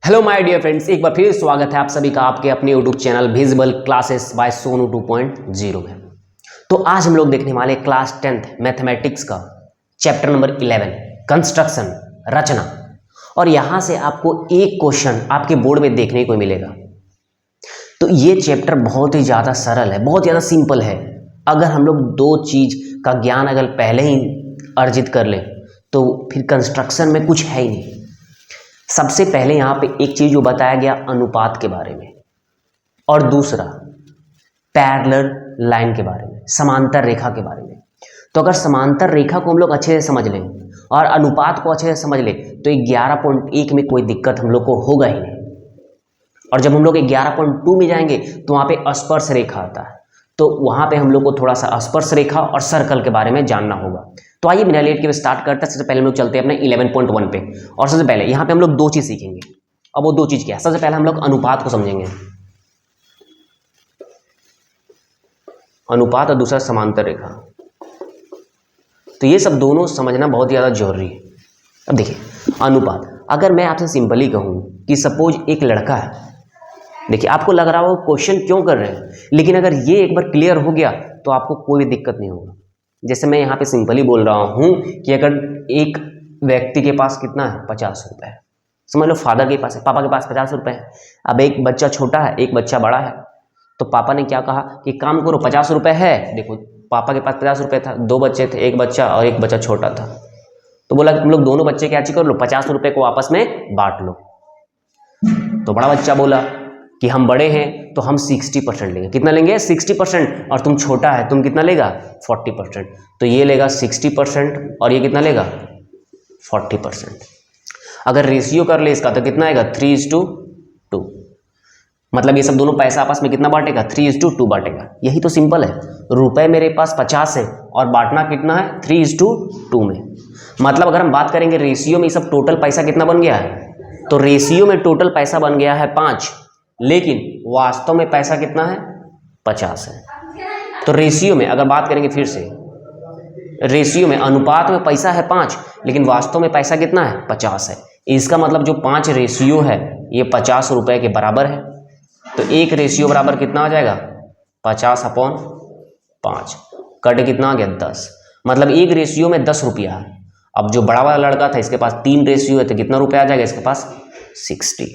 Hello my dear friends, एक बार फिर स्वागत है आप सभी का आपके अपने YouTube channel visible classes bye Sonu 2.0 में। तो आज हम लोग देखने वाले क्लास 10th मैथमेटिक्स का चैप्टर नंबर 11 कंस्ट्रक्शन रचना। और यहाँ से आपको एक क्वेश्चन आपके बोर्ड में देखने को मिलेगा। तो ये चैप्टर बहुत ही ज़्यादा सरल है, बहुत ज़्यादा सिंपल है। अगर हम लोग दो चीज़ का ज्ञान अगर पहले ही अर्जित कर लें तो फिर कंस्ट्रक्शन में कुछ है ही नहीं। सबसे पहले यहाँ पे एक चीज़ जो बताया गया अनुपात के बारे में, और दूसरा पैरेलल लाइन के बारे में, समांतर रेखा के बारे में। तो अगर समांतर रेखा को हम लोग अच्छे से समझ लें और अनुपात को अच्छे से समझ लें तो 11.1 में कोई दिक्कत हम लोग को होगा ही नहीं। और जब हम लोग 11.2 में जाएंगे तो वहाँ पे स्पर्श रेखा आता है, तो वहाँ पे हम लोग को थोड़ा सा स्पर्श रेखा और सर्कल के बारे में जानना होगा। तो आइए बिना लेट के स्टार्ट करते हैं। सबसे पहले हम लोग चलते हैं अपने 11.1 पे। और सबसे पहले यहाँ पे हम लोग दो चीज़ सीखेंगे। अब वो दो चीज़ क्या है? सबसे पहले हम लोग अनुपात को समझेंगे, अनुपात, और दूसरा समांतर रेखा। तो ये सब दोनों समझना बहुत ज़्यादा जरूरी है। अब देखिए अनुपात, अगर मैं आपसे सिंपली कहूँ कि सपोज एक लड़का है, देखिए आपको लग रहा हो क्वेश्चन क्यों कर रहे हैं, लेकिन अगर ये एक बार क्लियर हो गया तो आपको कोई भी दिक्कत नहीं होगा। जैसे मैं यहाँ पे सिंपली बोल रहा हूँ कि अगर एक व्यक्ति के पास कितना है 50 रुपये है, समझ लो फादर के पास है, पापा के पास 50 रुपये है। अब एक बच्चा छोटा है, एक बच्चा बड़ा है, तो पापा ने क्या कहा कि काम करो 50 रुपये है। देखो पापा के पास 50 रुपये था, दो बच्चे थे, एक बच्चा और एक बच्चा छोटा था, तो बोला कि तुम लोग दोनों बच्चे क्या चीज कर लो, 50 रुपये को आपस में बांट लो। तो बड़ा बच्चा बोला कि हम बड़े हैं तो हम 60% लेंगे। कितना लेंगे? 60%। और तुम छोटा है, तुम कितना लेगा? 40%। तो ये लेगा 60% और ये कितना लेगा? 40%। अगर रेशियो कर ले इसका तो कितना आएगा? 3:2। मतलब ये सब दोनों पैसा आपस में कितना बांटेगा? 3:2 बांटेगा। यही तो सिंपल है। रुपए मेरे पास 50 है और बांटना कितना है? 3:2 में। मतलब अगर हम बात करेंगे रेशियो में, सब टोटल पैसा कितना बन गया है? तो रेशियो में टोटल पैसा बन गया है 5, लेकिन वास्तव में पैसा कितना है? 50 है। तो रेशियो में अगर बात करेंगे, फिर से रेशियो में, अनुपात में पैसा है 5, लेकिन वास्तव में पैसा कितना है? 50 है। इसका मतलब जो 5 रेशियो है ये 50 रुपए के बराबर है। तो एक रेशियो बराबर कितना हो जाएगा? 50/5। कट कितना आ गया? 10। मतलब एक रेशियो में 10 रुपया है। अब जो बड़ा वाला लड़का था इसके पास 3 रेशियो है, तो कितना रुपया आ जाएगा इसके पास? 60।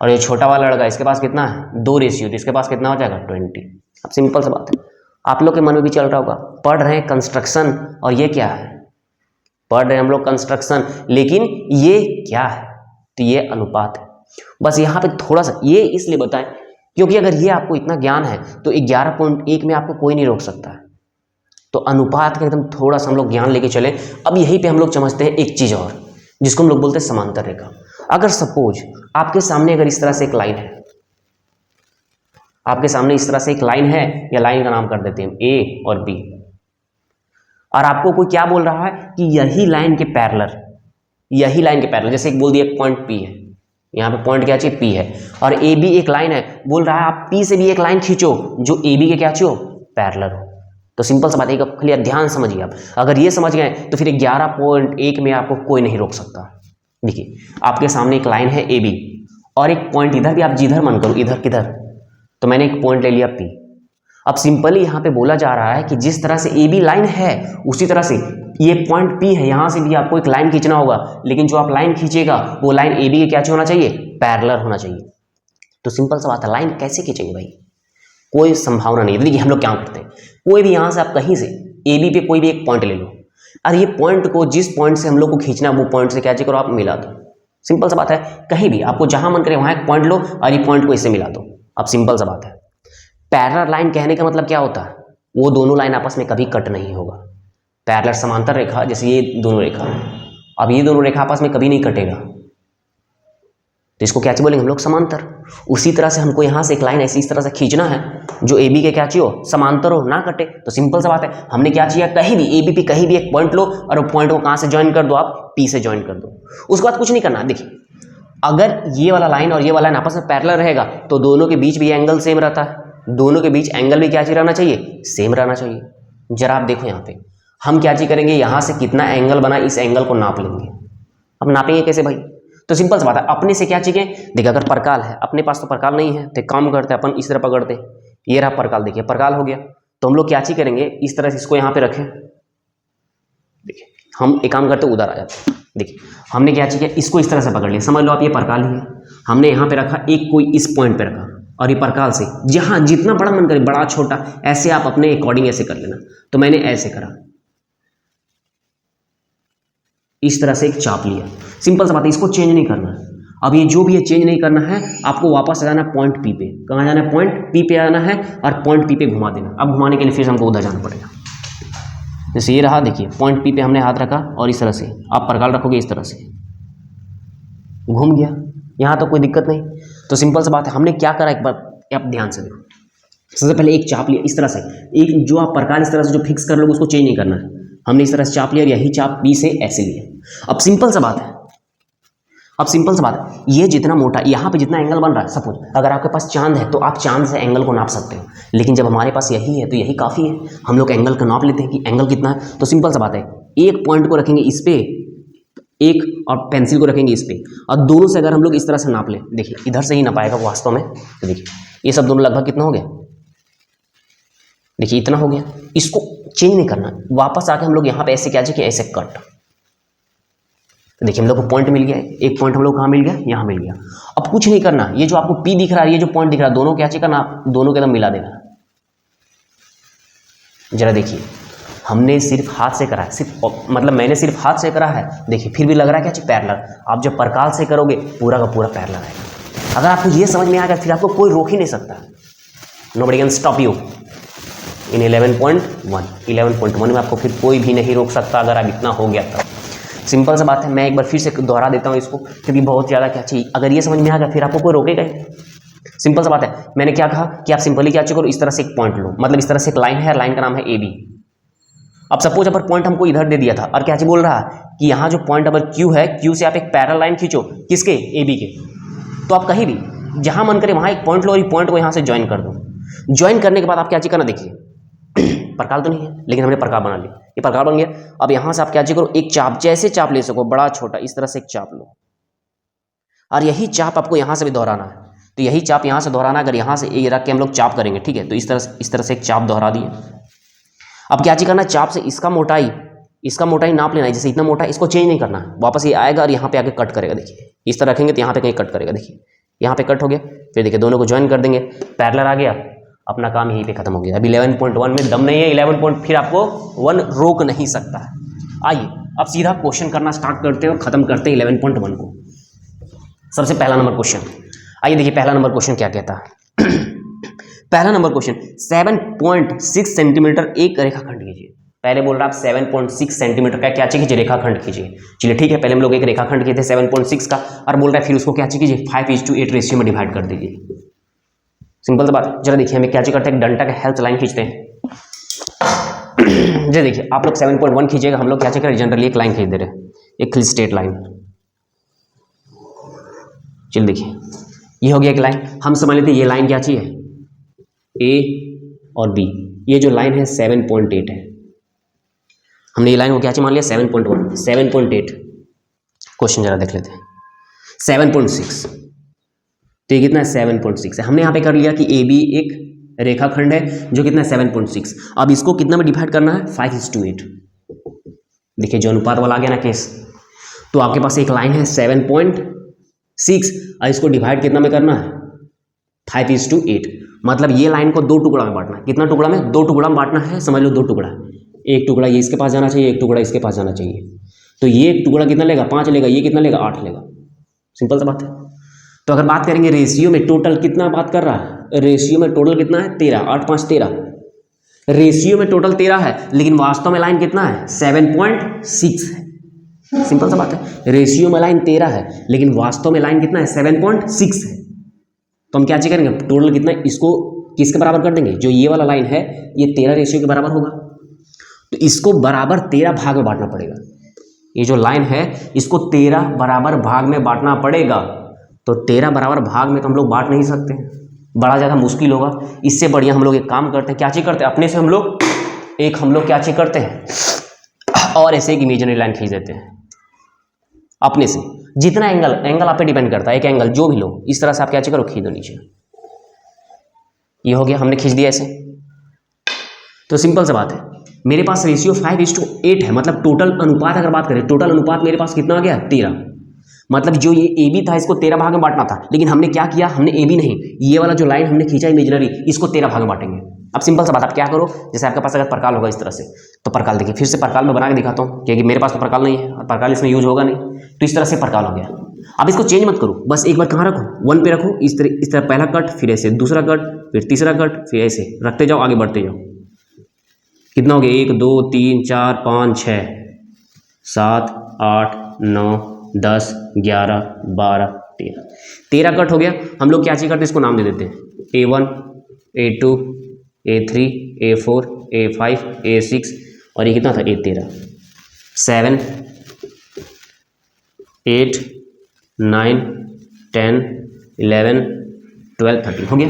और ये छोटा वाला लड़का इसके पास कितना है? 2 रेशियो, तो इसके पास कितना हो जाएगा? 20। अब सिंपल सा बात है, आप लोग के मन में भी चल रहा होगा, पढ़ रहे हैं कंस्ट्रक्शन और ये क्या है? पढ़ रहे हैं हम लोग कंस्ट्रक्शन, लेकिन ये क्या है? तो ये अनुपात है। बस यहाँ पे थोड़ा सा ये इसलिए बताएं क्योंकि अगर ये आपको इतना ज्ञान है तो 11.1 में आपको कोई नहीं रोक सकता है। तो अनुपात का एकदम थोड़ा सा हम लोग ज्ञान लेके चलें। अब यहीं पे हम लोग समझते हैं एक चीज़ और, जिसको हम लोग बोलते हैं समांतर रेखा। अगर सपोज आपके सामने अगर इस तरह से एक लाइन है, आपके सामने इस तरह से एक लाइन है, या लाइन का नाम कर देते हैं ए और बी, और आपको कोई क्या बोल रहा है कि यही लाइन के पैरेलल, यही लाइन के पैरेलल, जैसे एक बोल दिया एक पॉइंट पी है, यहाँ पे पॉइंट क्या चाहिए? पी है, और ए बी एक लाइन है, बोल रहा है आप पी से भी एक लाइन खींचो जो ए बी के क्या चाहिए? पैरेलल हो। तो सिंपल सा बात है, क्लियर, ध्यान समझिए आप। अगर ये समझ गए तो फिर 11.1 में आपको कोई नहीं रोक सकता। देखिए आपके सामने एक लाइन है ए बी, और एक पॉइंट इधर भी, आप जिधर मन करो, इधर किधर, तो मैंने एक पॉइंट ले लिया पी। अब सिंपली यहाँ पे बोला जा रहा है कि जिस तरह से ए बी लाइन है उसी तरह से ये पॉइंट पी है, यहाँ से भी आपको एक लाइन खींचना होगा, लेकिन जो आप लाइन खींचेगा वो लाइन ए बी के क्या होना चाहिए? पैरेलल होना चाहिए। तो सिंपल सा बात है, लाइन कैसे खींचेंगे भाई? कोई संभावना नहीं है। देखिए हम लोग क्या करते हैं, कोई भी यहाँ से आप कहीं से ए बी पे कोई भी एक पॉइंट ले लो, और ये पॉइंट को जिस पॉइंट से हम लोग को खींचना वो पॉइंट से क्या करो? आप मिला दो। सिंपल सा बात है, कहीं भी आपको जहां मन करे वहां एक पॉइंट लो और ये पॉइंट को इससे मिला दो। अब सिंपल सा बात है, पैरेलल लाइन कहने का मतलब क्या होता है? वो दोनों लाइन आपस में कभी कट नहीं होगा। पैरेलल समांतर रेखा, जैसे ये दोनों रेखा, अब ये दोनों रेखा आपस में कभी नहीं कटेगा, तो इसको क्या बोलेंगे हम लोग? समांतर। उसी तरह से हमको यहाँ से एक लाइन ऐसी इस तरह से खींचना है जो ए बी के क्या चाहिए? समांतर हो, ना कटे। तो सिंपल सा बात है, हमने क्या चाहिए? कहीं भी ए बी पे कहीं भी एक पॉइंट लो और वो पॉइंट को कहाँ से ज्वाइन कर दो? आप पी से ज्वाइन कर दो। उसके बाद कुछ नहीं करना। देखिए अगर ये वाला लाइन और ये वाला लाइन आपस में पैरेलल रहेगा तो दोनों के बीच भी एंगल सेम रहता है, दोनों के बीच एंगल भी क्या चीज रहना चाहिए? सेम रहना चाहिए। जरा आप देखो यहाँ पे हम क्या चीज करेंगे, यहाँ से कितना एंगल बना इस एंगल को नाप लेंगे। अब नापेंगे कैसे भाई? तो सिंपल सी बात है, अपने से क्या चाहिए? देखिए अगर परकाल है, अपने पास तो परकाल नहीं है, तो काम करते हैं अपन इस तरह पकड़ते, ये रहा परकाल, देखिए परकाल हो गया। तो हम लोग क्या चीज करेंगे, इस तरह से इसको यहाँ पे रखें। देखिए हम एक काम करते उधर आ जाते हैं। देखिए हमने क्या चीज, इसको इस तरह से पकड़ लिया, समझ लो आप ये परकाल ही है। हमने यहाँ पे रखा, एक कोई इस पॉइंट पे रखा, और ये परकाल से जहां जितना बड़ा मन करे, बड़ा छोटा ऐसे आप अपने अकॉर्डिंग ऐसे कर लेना। तो मैंने ऐसे करा, इस तरह से एक चाप लिया, सिंपल सा बात है, इसको चेंज नहीं करना है। अब ये जो भी है चेंज नहीं करना है, आपको वापस आ जाना है पॉइंट पी पे। कहाँ जाना है? पॉइंट पी पे आना है, और पॉइंट पी पे घुमा देना। अब घुमाने के लिए फिर हमको उधर जाना पड़ेगा। जैसे ये रहा, देखिए पॉइंट पी पे हमने हाथ रखा, और इस तरह से आप परकाल रखोगे, इस तरह से घूम गया, यहाँ तो कोई दिक्कत नहीं। तो सिंपल सा बात है, हमने क्या करा, एक बार आप ध्यान से देखो। सबसे पहले एक चाप लिया इस तरह से, एक जो आप परकाल इस तरह से जो फिक्स कर लोगे उसको चेंज नहीं करना है। हमने इस तरह से चाप लिया, और यही चाप बी से ऐसे लिया। अब सिंपल सा बात है, ये जितना मोटा यहाँ पे जितना एंगल बन रहा है, सपोज अगर आपके पास चांद है तो आप चांद से एंगल को नाप सकते हो, लेकिन जब हमारे पास यही है तो यही काफ़ी है। हम लोग एंगल को नाप लेते हैं कि एंगल कितना है। तो सिंपल सा बात है, एक पॉइंट को रखेंगे इस पे, एक और पेंसिल को रखेंगे इस पे, और दोनों से अगर हम लोग इस तरह से नाप लें, देखिए इधर से ही नापाएगा वो वास्तव में। तो देखिए ये सब दोनों लगभग कितना हो गया, देखिए इतना हो गया। इसको चेंज नहीं करना, वापस आके हम लोग यहाँ पे ऐसे क्या चाहिए, ऐसे कट। देखिए हम लोग को पॉइंट मिल गया, एक पॉइंट हम लोग कहाँ मिल गया, यहाँ मिल गया। अब कुछ नहीं करना, ये जो आपको पी दिख रहा है, ये जो पॉइंट दिख रहा है, दोनों क्या चाहिए करना, दोनों के एकदम मिला देना। जरा देखिए हमने सिर्फ हाथ से करा है, सिर्फ मतलब मैंने सिर्फ हाथ से करा है, देखिए फिर भी लग रहा है क्या चाहिए, पैरेलल। आप जब परकाल से करोगे पूरा का पूरा पैरेलल आएगा। अगर आपको ये समझ में आ गया, फिर आपको कोई रोक ही नहीं सकता। Nobody can stop you in 11.1। 11.1 में आपको फिर कोई भी नहीं रोक सकता, अगर आप इतना हो गया तब। सिंपल सा बात है, मैं एक बार फिर से दोहरा देता हूँ इसको, क्योंकि बहुत ज़्यादा क्या चाहिए, अगर ये समझ में आ गया फिर आपको कोई रोकेगा ही। सिंपल सा बात है, मैंने क्या कहा कि आप सिंपली क्या करो, इस तरह से एक पॉइंट लो, मतलब इस तरह से एक लाइन है, लाइन का नाम है ए बी। अब सपोज अगर पॉइंट हमको इधर दे दिया था, और क्या बोल रहा है कि यहाँ जो पॉइंट अगर क्यू है, क्यू से आप एक पैरेलल लाइन खींचो, किसके, ए बी के। तो आप कहीं भी जहाँ मन करे वहाँ एक पॉइंट लो, और पॉइंट को यहाँ से ज्वाइन कर दो। ज्वाइन करने के बाद आप क्या चाहिए करना, देखिए परकाल तो नहीं है, लेकिन हमने परकाल बना लिया, ये परकाल बन गया। अब यहाँ से आप क्या करो, एक चाप, जैसे चाप ले सको, बड़ा छोटा, इस तरह से एक चाप लो, और यही चाप आपको यहाँ से भी दोहराना है। तो यही चाप यहाँ से दोहराना, अगर यहाँ से ये रख के हम लोग चाप करेंगे, ठीक है, तो इस तरह से एक चाप दोहरा दिए। अब क्या चाहिए करना, चाप से इसका मोटाई नाप लेना है, जैसे इतना मोटा, इसको चेंज नहीं करना, वापस ये आएगा और यहाँ पे आके कट करेगा। देखिए इस तरह रखेंगे तो यहाँ पे कहीं कट करेगा, देखिए यहाँ पे कट हो गया। फिर देखिए दोनों को ज्वाइन कर देंगे, पैरेलल आ गया, अपना काम यहीं पे खत्म हो गया। अब 11.1 में दम नहीं है, 11 फिर आपको 1 रोक नहीं सकता है। आइए अब सीधा क्वेश्चन करना स्टार्ट करते हैं और खत्म करते हैं 11.1 को। सबसे पहला नंबर क्वेश्चन, आइए देखिए पहला नंबर क्वेश्चन क्या कहता है। पहला नंबर क्वेश्चन, 7.6 सेंटीमीटर एक रेखाखंड कीजिए। पहले बोल रहा आप 7.6 सेंटीमीटर का क्या कीजिए, रेखाखंड कीजिए। चलिए ठीक है, पहले हम लोग एक रेखाखंड किए थे 7.6 का, और बोल रहा है फिर उसको क्या कीजिए, 5:8 रेशियो में डिवाइड कर दीजिए। सिंपल सी बात। जरा देखिए हमें क्या करते हैं, डंटा का हेल्थ लाइन खींचते हैं। जी देखिए आप लोग 7.1 खींचेगा, हम लोग क्या करें, जनरली एक लाइन खींच दे रहे हैं, एक स्ट्रेट लाइन। चलिए देखिए ये हो गया एक लाइन। हम समझ लेते हैं ये लाइन क्या चाहिए, ए और बी। ये जो लाइन है 7.8 है, हमने ये लाइन को क्या चाहिए मान लिया 7.1, 7.8। क्वेश्चन जरा देख लेते हैं, 7.6, तो ये कितना है 7.6 है। हमने यहाँ पे कर लिया कि ए बी एक रेखाखंड है जो कितना है 7.6। अब इसको कितना में डिवाइड करना है, 5:8। देखिए जो अनुपात वाला आ गया ना केस, तो आपके पास एक लाइन है 7.6 और इसको डिवाइड कितना में करना है, 5:8। मतलब ये लाइन को 2 टुकड़ा में बांटना है। कितना टुकड़ा में, 2 टुकड़ा में बांटना है, समझ लो 2 टुकड़ा। एक टुकड़ा ये इसके पास जाना चाहिए, एक टुकड़ा इसके पास जाना चाहिए। तो ये एक टुकड़ा कितना लेगा, 5 लेगा, ये कितना लेगा, 8 लेगा। सिंपल सा बात है। तो अगर बात करेंगे रेशियो में, टोटल कितना बात कर रहा है, रेशियो में टोटल कितना है 13, 8 5 13। रेशियो में टोटल 13 है, लेकिन वास्तव में लाइन कितना है 7.6 है। सिंपल सा बात है, रेशियो में लाइन 13 है, लेकिन वास्तव में लाइन कितना है 7.6 है। तो हम क्या चेक करेंगे, टोटल कितना है, इसको किसके बराबर कर देंगे, जो ये वाला लाइन है ये 13 रेशियो के बराबर होगा, तो इसको बराबर 13 भाग में बांटना पड़ेगा। ये जो लाइन है इसको 13 बराबर भाग में बांटना पड़ेगा। तो 13 बराबर भाग में तो हम लोग बांट नहीं सकते, बड़ा ज़्यादा मुश्किल होगा। इससे बढ़िया हम लोग एक काम करते हैं, क्या चीज करते हैं, अपने से हम लोग क्या चीज करते हैं, और ऐसे एक इमेजिनरी लाइन खींच देते हैं अपने से। जितना एंगल आप पे डिपेंड करता है, एक एंगल जो भी लो, इस तरह से आप क्या करो, खींच दो नीचे। ये हो गया, हमने खींच दिया ऐसे। तो सिंपल सा बात है, मेरे पास रेशियो 5:8 है, मतलब टोटल अनुपात अगर बात करें, टोटल अनुपात मेरे पास कितना आ गया, 13। मतलब जो ये ए बी था इसको 13 भाग में बांटना था, लेकिन हमने क्या किया, हमने ए बी नहीं, ये वाला जो लाइन हमने खींचा इमेजिनरी, इसको 13 भाग में बांटेंगे। अब सिंपल सा बात, आप क्या करो, जैसे आपके पास अगर परकाल होगा इस तरह से, तो परकाल देखिए, फिर से परकाल में बना के दिखाता हूँ, क्योंकि मेरे पास तो परकाल नहीं है और परकाल इसमें यूज होगा नहीं, तो इस तरह से परकाल हो गया। अब इसको चेंज मत करो, बस एक बार कहाँ रखो, 1 पे रखो, इस तरह पहला कट, फिर ऐसे दूसरा कट, फिर तीसरा कट, फिर ऐसे रखते जाओ, आगे बढ़ते जाओ। कितना हो गया, 1 2 3 4 5 6 7 8 9 10 11 12 13 कट हो गया। हम लोग क्या चाहिए करते हैं, इसको नाम दे देते हैं, A1 A2 A3 A4 A5 A6 और ये कितना था, A13, 7 8 9 10 11 12 13 हो गया।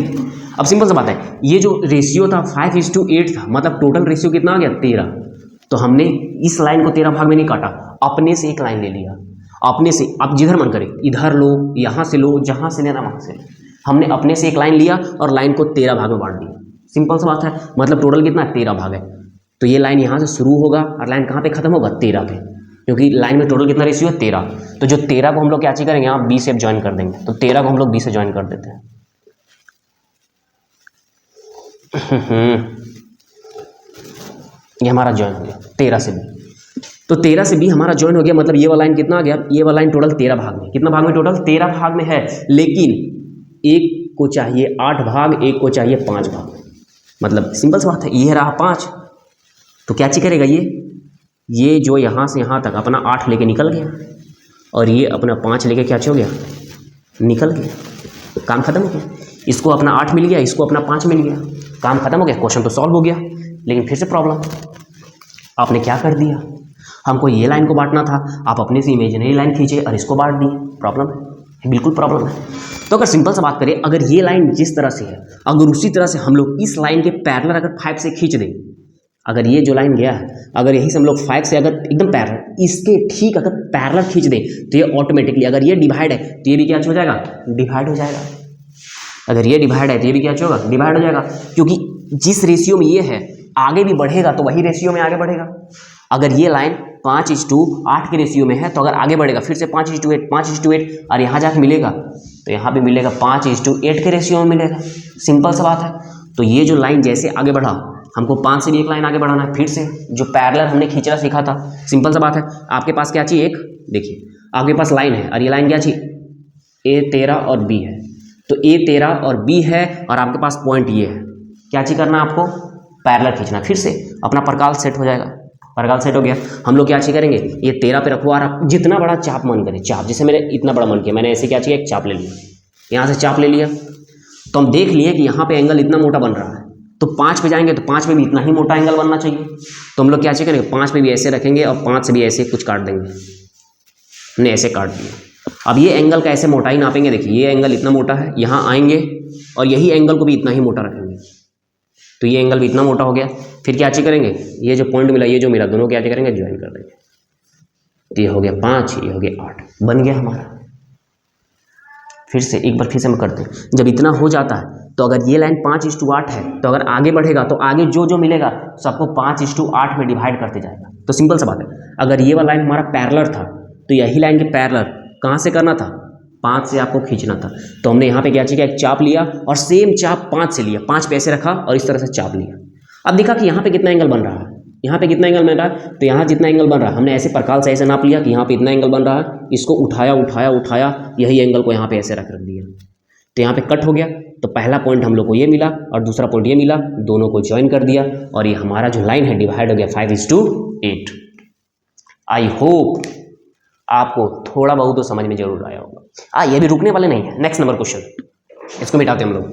अब सिंपल सा बात है, ये जो रेशियो था 5:8 था, मतलब टोटल रेशियो कितना आ गया, 13। तो हमने इस लाइन को 13 भाग में नहीं काटा, अपने से एक लाइन ले लिया, अपने से, आप जिधर मन करे इधर लो, यहाँ से लो, जहाँ से लेना वहाँ से लो, हमने अपने से एक लाइन लिया और लाइन को 13 भाग में बांट दिया। सिंपल सा बात है, मतलब टोटल कितना, 13 भाग है। तो ये लाइन यहाँ से शुरू होगा और लाइन कहाँ पे खत्म होगा, 13 पे, क्योंकि लाइन में टोटल कितना रेशियो है, 13। तो जो 13 को हम लोग क्या चीज करेंगे, यहाँ बी से ज्वाइन कर देंगे, तो 13 को हम लोग बी से ज्वाइन कर देते हैं। ये हमारा ज्वाइन हो गया 13 से बी। तो 13 से बी हमारा ज्वाइन हो गया, मतलब ये वाला लाइन कितना आ गया, ये वाला लाइन टोटल 13 भाग में, कितना भाग में, टोटल 13 भाग में है, लेकिन एक को चाहिए 8 भाग, एक को चाहिए 5 भाग। मतलब सिंपल सी बात है, ये रहा 5, तो क्या चीज करेगा, ये जो यहाँ से यहाँ तक अपना 8 लेके निकल गया और ये अपना 5 लेके क्या हो गया, निकल गया, काम खत्म हो गया। इसको अपना 8 मिल गया, इसको अपना 5 मिल गया, काम खत्म हो गया, क्वेश्चन तो सॉल्व हो गया। लेकिन फिर से प्रॉब्लम, आपने क्या कर दिया, हमको ये लाइन को बांटना था, आप अपने से इमेजिनरी लाइन खींचे और इसको बांट दिए। प्रॉब्लम है, बिल्कुल प्रॉब्लम है। तो अगर सिंपल सा बात करें, अगर ये लाइन जिस तरह से है, अगर उसी तरह से हम लोग इस लाइन के पैरेलल अगर 5 से खींच दें, अगर ये जो लाइन गया है, अगर यही से हम लोग 5 से अगर एकदम पैरेलल, इसके ठीक अगर पैरेलल खींच दें, तो ये ऑटोमेटिकली, अगर ये डिवाइड है तो ये भी क्या हो जाएगा, डिवाइड हो जाएगा। अगर ये डिवाइड है तो ये भी क्या होगा, डिवाइड हो जाएगा, क्योंकि जिस रेशियो में ये है आगे भी बढ़ेगा तो वही रेशियो में आगे बढ़ेगा। अगर ये लाइन 5:8 के रेशियो में है, तो अगर आगे बढ़ेगा फिर से 5:8 और यहाँ जाके मिलेगा तो यहाँ भी मिलेगा 5:8 के रेशियो में मिलेगा। सिंपल सा बात है। तो ये जो लाइन जैसे आगे बढ़ा, हमको 5 से भी एक लाइन आगे बढ़ाना है, फिर से जो पैरेलल हमने खींचना सीखा था। सिंपल सा बात है, आपके पास क्या चाहिए, एक देखिए आपके पास लाइन है और ये लाइन क्या चाहिए, A13 और B है। तो A13 और B है और आपके पास पॉइंट ये है, क्या चाहिए करना आपको, पैरेलल खींचना। फिर से अपना परकाल सेट हो जाएगा, परकाल सेट हो गया। हम लोग क्या चाहिए करेंगे, ये 13 पे रखो और आप जितना बड़ा चाप मन करे, चाप जैसे मेरे इतना बड़ा मन किया, मैंने ऐसे क्या चाहिए, एक चाप ले लिया, यहाँ से चाप ले लिया, तो हम देख लिए कि यहाँ पे एंगल इतना मोटा बन रहा है, तो 5 पे जाएंगे तो 5 पे भी इतना ही मोटा एंगल बनना चाहिए। तो हम लोग क्या चाहिए करेंगे, 5 पे भी ऐसे रखेंगे और 5 से भी ऐसे कुछ काट देंगे। हमने ऐसे काट दिया। अब ये एंगल का ऐसे मोटाई नापेंगे, देखिए ये एंगल इतना मोटा है, यहाँ आएंगे और यही एंगल को भी इतना ही मोटा रखेंगे, तो ये एंगल भी इतना मोटा हो गया। फिर क्या चाहिए करेंगे, ये जो पॉइंट मिला, ये जो मिला, दोनों क्या चाहिए करेंगे, ज्वाइन कर देंगे। तो ये हो गया 5, ये हो गया 8, बन गया हमारा। फिर से एक बार फिर से हम करते हैं, जब इतना हो जाता है तो अगर ये लाइन 5:8 है, तो अगर आगे बढ़ेगा तो आगे जो जो मिलेगा सबको 5:8 में डिवाइड करते जाएगा। तो सिंपल सा बात है, अगर ये वाला लाइन हमारा पैरेलल था तो यही लाइन के पैरेलल कहाँ से करना था, 5 से आपको खींचना था। तो हमने यहाँ पे क्या किया, एक चाप लिया और सेम चाप 5 से लिया, 5 पे ऐसे रखा और इस तरह से चाप लिया। अब देखा कि यहाँ पे कितना एंगल बन रहा है, यहाँ पे कितना एंगल बन रहा है, तो यहाँ जितना एंगल बन रहा है हमने ऐसे परकाल से ऐसे नाप लिया कि यहाँ पे इतना एंगल बन रहा है, इसको उठाया उठाया उठाया, यही एंगल को यहाँ पे ऐसे रख दिया, तो यहाँ पे कट हो गया। तो पहला पॉइंट हम लोग को ये मिला और दूसरा पॉइंट ये मिला, दोनों को ज्वाइन कर दिया और ये हमारा जो लाइन है डिवाइड हो गया 5:8। आई होप आपको थोड़ा बहुत तो समझ में जरूर आया होगा। ये भी रुकने वाले नहीं है। नेक्स्ट नंबर क्वेश्चन, इसको मिटाते हैं हम लोग।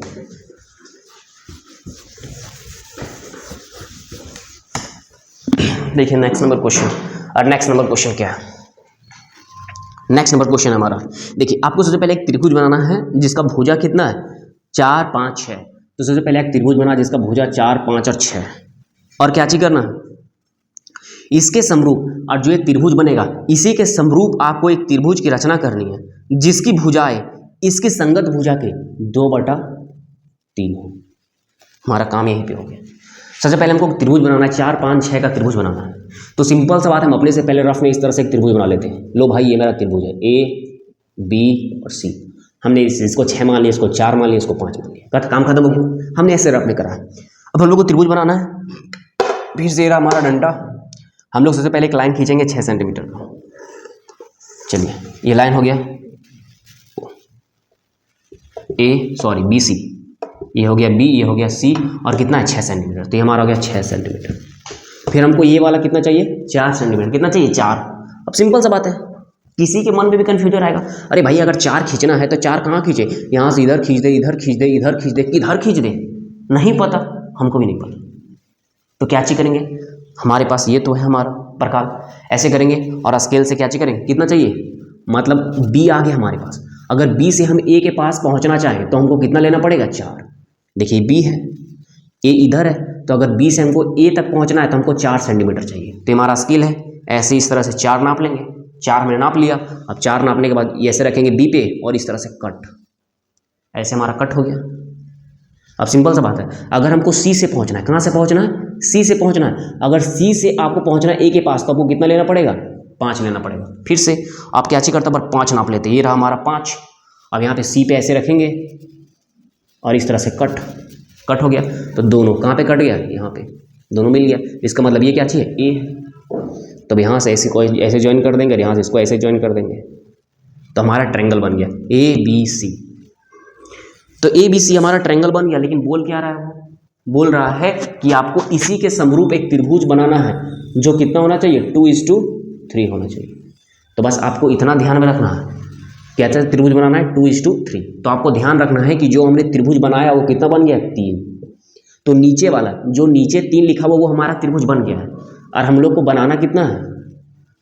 देखिए नेक्स्ट नंबर क्वेश्चन, और नेक्स्ट नंबर क्वेश्चन क्या है, नेक्स्ट नंबर क्वेश्चन हमारा, देखिए आपको सबसे पहले एक त्रिभुज बनाना है जिसका भुजा कितना है, 4 5 6। तो सबसे पहले एक त्रिभुज बना जिसका भुजा 4 5 और 6, और क्या चीज करना है, इसके समरूप, और जो ये त्रिभुज बनेगा इसी के समरूप आपको एक त्रिभुज की रचना करनी है जिसकी भुजाएं इसकी संगत भुजा के 2/3 हो। हमारा काम यहीं पे हो गया। सबसे पहले हमको त्रिभुज बनाना है, 4 5 6 का त्रिभुज बनाना है। तो सिंपल सा बात है, हम अपने से पहले रफ में इस तरह से एक त्रिभुज बना लेते हैं। लो भाई, ये मेरा त्रिभुज है A B और C। हमने इसको 6 मान लिया, इसको 4 मान लिया, इसको 5 मान लिया, काम खत्म हो गया। हमने ऐसे रफ में करा। अब हम लोग को त्रिभुज बनाना है। फिर से रहा हमारा डंडा। हम लोग सबसे पहले एक लाइन खींचेंगे 6 सेंटीमीटर का। चलिए, ये लाइन हो गया BC, ये हो गया B, ये हो गया C, और कितना है 6 सेंटीमीटर। तो ये हमारा हो गया 6 सेंटीमीटर। फिर हमको ये वाला कितना चाहिए 4 सेंटीमीटर। कितना चाहिए 4। अब सिंपल सा बात है, किसी के मन में भी कन्फ्यूजन आएगा, अरे भाई अगर 4 खींचना है तो 4 कहाँ खींचे, यहाँ से इधर खींच दे, इधर खींच दे, इधर खींच दे, किधर खींच दे, नहीं पता, हमको भी नहीं पता। तो क्या चीज करेंगे, हमारे पास ये तो है हमारा प्रकार, ऐसे करेंगे और स्केल से क्या चीज करेंगे, कितना चाहिए, मतलब B आ गया हमारे पास। अगर B से हम A के पास पहुंचना चाहें तो हमको कितना लेना पड़ेगा 4। देखिए B है, A इधर है, तो अगर B से हमको A तक पहुंचना है तो हमको 4 सेंटीमीटर चाहिए। तो हमारा स्केल है, ऐसे इस तरह से 4 नाप लेंगे। 4 मैंने नाप लिया। अब 4 नापने के बाद ये ऐसे रखेंगे B पे और इस तरह से कट, ऐसे हमारा कट हो गया। अब सिंपल सा बात है, अगर हमको C से पहुंचना है, कहाँ से पहुंचना है, C से पहुंचना है। अगर C से आपको पहुंचना है A के पास तो आपको कितना लेना पड़ेगा, 5 लेना पड़ेगा। फिर से आप क्या चीज करते हैं, 5 नाप लेते हैं। ये रहा हमारा 5। अब यहाँ पे C पे ऐसे रखेंगे और इस तरह से कट हो गया। तो दोनों कहाँ पे कट गया, यहाँ पे दोनों मिल गया। इसका मतलब ये क्या चाहिए, A। तो यहाँ से ऐसे कोई ऐसे ज्वाइन कर देंगे और यहाँ से इसको ऐसे ज्वाइन कर देंगे, तो हमारा ट्रायंगल बन गया ABC। तो ABC हमारा ट्रायंगल बन गया। लेकिन बोल क्या रहा है, वो बोल रहा है कि आपको इसी के समरूप एक त्रिभुज बनाना है जो कितना होना चाहिए, 2:3 होना चाहिए। तो बस आपको इतना ध्यान में रखना है, कैसा त्रिभुज बनाना है, 2:3। तो आपको ध्यान रखना है कि जो हमने त्रिभुज बनाया वो कितना बन गया, 3। तो नीचे वाला जो नीचे 3 लिखा हुआ वो हमारा त्रिभुज बन गया है, और हम लोग को बनाना कितना है,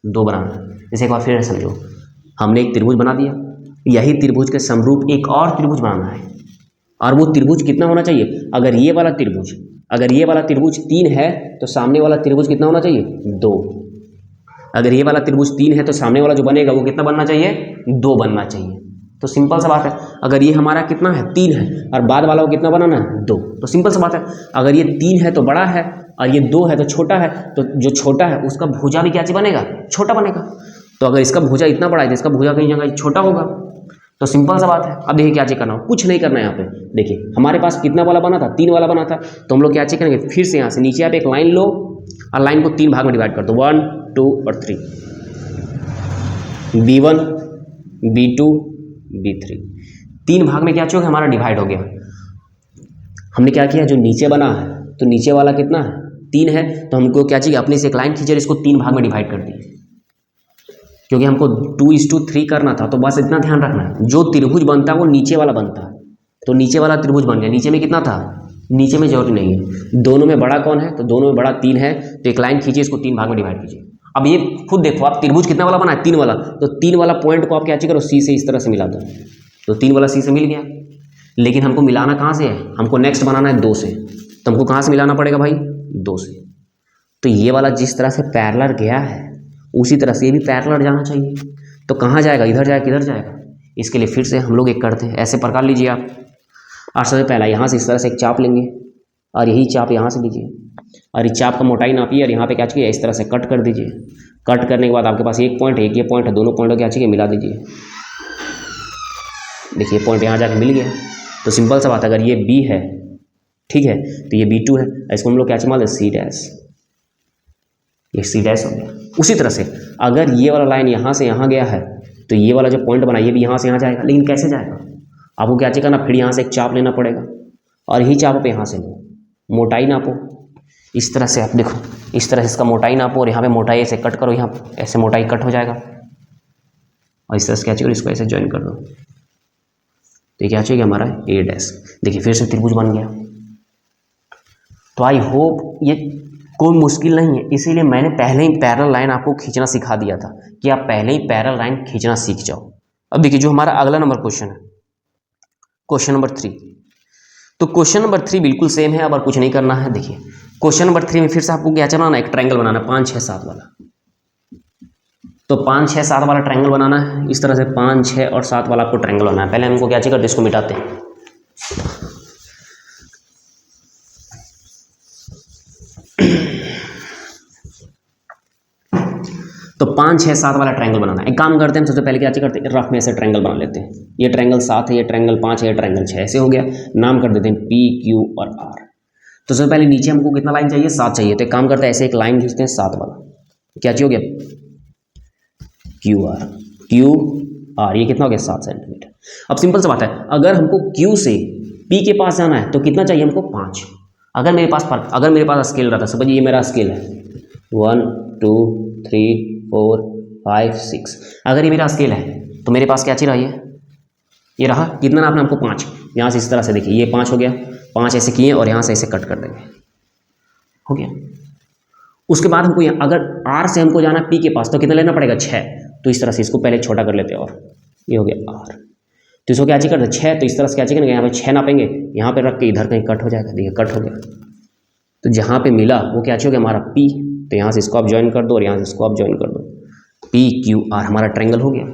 2 बनाना है। जैसे एक बार फिर समझो, हमने एक त्रिभुज बना दिया, यही त्रिभुज के समरूप एक और त्रिभुज बनाना है, और वो त्रिभुज कितना होना चाहिए, अगर ये वाला त्रिभुज 3 है तो सामने वाला त्रिभुज कितना होना चाहिए, 2। अगर ये वाला त्रिभुज 3 है तो सामने वाला जो बनेगा वो कितना बनना चाहिए, 2 बनना चाहिए। तो सिंपल सा बात है, अगर ये हमारा कितना है 3 है और बाद वाला को कितना बनाना है, 2। तो सिंपल सा बात है, अगर ये 3 है तो बड़ा है और ये 2 है तो छोटा है, तो जो छोटा है उसका भुजा भी क्या चीज बनेगा, छोटा बनेगा। तो अगर इसका भुजा इतना बड़ा है तो इसका भुजा कहीं जगह छोटा होगा। तो सिंपल सा बात है। अब देखिए क्या चेक करना हो, कुछ नहीं करना है। यहाँ पे देखिए हमारे पास कितना वाला बना था, 3 वाला बना था। तो हम लोग क्या चेक करेंगे, फिर से यहाँ से नीचे आप एक लाइन लो और लाइन को 3 भाग में डिवाइड कर दो, 1 2 और 3, B1 B2 B3। 3 भाग में क्या चीज हमारा डिवाइड हो गया। हमने क्या किया, जो नीचे बना है तो नीचे वाला कितना है, 3 है, तो हमको क्या चाहिए, अपने से एक लाइन खींचे, इसको 3 भाग में डिवाइड कर दिए, क्योंकि हमको 2:3 करना था। तो बस इतना ध्यान रखना है, जो त्रिभुज बनता है वो नीचे वाला बनता है। तो नीचे वाला त्रिभुज बन गया। नीचे में कितना था, नीचे में जरूरी नहीं है, दोनों में बड़ा कौन है, तो दोनों में बड़ा 3 है। तो एक लाइन खींचिए, इसको 3 भाग में डिवाइड कीजिए। अब ये खुद देखो, आप त्रिभुज कितना वाला बना है, 3 वाला। तो 3 वाला पॉइंट को आप क्या करो, C से इस तरह से मिला दो। तो 3 वाला C से मिल गया। लेकिन हमको मिलाना कहाँ से है, हमको नेक्स्ट बनाना है 2 से। तो हमको कहाँ से मिलाना पड़ेगा भाई, 2 से। तो ये वाला जिस तरह से पैरेलल गया है उसी तरह से ये भी पैरेलल जाना चाहिए। तो कहाँ जाएगा, इधर जाएगा, किधर जाएगा। इसके लिए फिर से हम लोग एक करते हैं, ऐसे प्रकार लीजिए आप। और सबसे पहला यहाँ से इस तरह से एक चाप लेंगे और यही चाप यहाँ से लीजिए और इस चाप का मोटाई नापिए और यहाँ पे क्या चाहिए, इस तरह से कट कर दीजिए। कट करने के बाद आपके पास एक पॉइंट है, एक ये पॉइंट है, दोनों पॉइंट को क्या चाहिए, मिला दीजिए। देखिए पॉइंट यहाँ जाकर मिल गया। तो सिंपल सा बात, अगर ये B है, ठीक है, तो ये B2 है, इसको हम लोग क्या मान लें, C डैश। ये C डैश हो गया। उसी तरह से अगर ये वाला लाइन यहाँ से यहाँ गया है तो ये वाला जो पॉइंट बना ये भी यहाँ से यहाँ जाएगा। लेकिन कैसे जाएगा, आपको क्या चाहिए करना, फिर यहाँ से एक चाप लेना पड़ेगा और यही चाप पे यहाँ से लो, मोटाई नापो। इस तरह से आप देखो, इस तरह से इसका मोटाई नापो और यहाँ पे मोटाई ऐसे कट करो, यहाँ ऐसे मोटाई कट हो जाएगा और इस तरह से क्या चाहिए, इसको ऐसे ज्वाइन कर दो। तो ये क्या चाहिए हमारा, A डैश। देखिए फिर से त्रिभुज बन गया। तो आई होप ये कोई मुश्किल नहीं है, इसीलिए मैंने पहले ही पैरेलल लाइन आपको खींचना सिखा दिया था कि आप पहले ही पैरेलल लाइन खींचना सीख जाओ। अब देखिए जो हमारा अगला नंबर क्वेश्चन है, क्वेश्चन नंबर 3। तो क्वेश्चन नंबर 3 बिल्कुल सेम है, अब और कुछ नहीं करना है। देखिए क्वेश्चन नंबर 3 में फिर से आपको क्या बनाना है, एक ट्रायंगल बनाना, 5 6 7 वाला। तो 5 6 7 वाला ट्रायंगल बनाना है। इस तरह से 5 6 और 7 वाला आपको ट्रायंगल बनाना है। पहले हमको क्या चाहिए, इसको मिटाते हैं। तो 5 6 7 वाला ट्रायंगल बनाना है। एक काम करते हैं, हम सबसे पहले क्या करते हैं, रफ में ऐसे ट्रायंगल बना लेते हैं। ये ट्रायंगल 7 है, ये ट्रायंगल 5 है, ये ट्रायंगल 6, ऐसे हो गया। नाम कर देते हैं P Q और R। तो सबसे पहले नीचे हमको कितना लाइन चाहिए, 7 चाहिए। तो एक काम करते हैं, ऐसे एक लाइन खींचते हैं 7 वाला। क्या चाहिए हो गया, क्यू आर, ये कितना हो गया, 7 सेंटीमीटर। अब सिंपल सा बात है, अगर हमको Q से P के पास जाना है तो कितना चाहिए हमको, 5। अगर मेरे पास स्केल रहता, समझिए ये मेरा स्केल है, 1 2 3 4 5 6। अगर ये मेरा स्केल है तो मेरे पास क्या चाहिए, ये रहा, कितना नापना हमको, 5। यहाँ से इस तरह से देखिए, ये 5 हो गया, 5 ऐसे किए और यहाँ से ऐसे कट कर देंगे, हो गया। उसके बाद हमको अगर R से हमको जाना P के पास तो कितना लेना पड़ेगा, 6। तो इस तरह से इसको पहले छोटा कर लेते हैं, और ये हो गया R। तो इसको क्या चाहिए करते, 6। तो इस तरह से क्या चाहिए, यहाँ पे 6 नापेंगे, यहाँ पे रख के इधर कहीं कट हो जाएगा, देखिए कट हो गया। तो जहाँ पे मिला वो क्या चाहिए, हमारा P। तो यहाँ से इसको आप ज्वाइन कर दो और यहाँ से इसको आप ज्वाइन कर दो, P Q R, हमारा ट्रायंगल हो गया।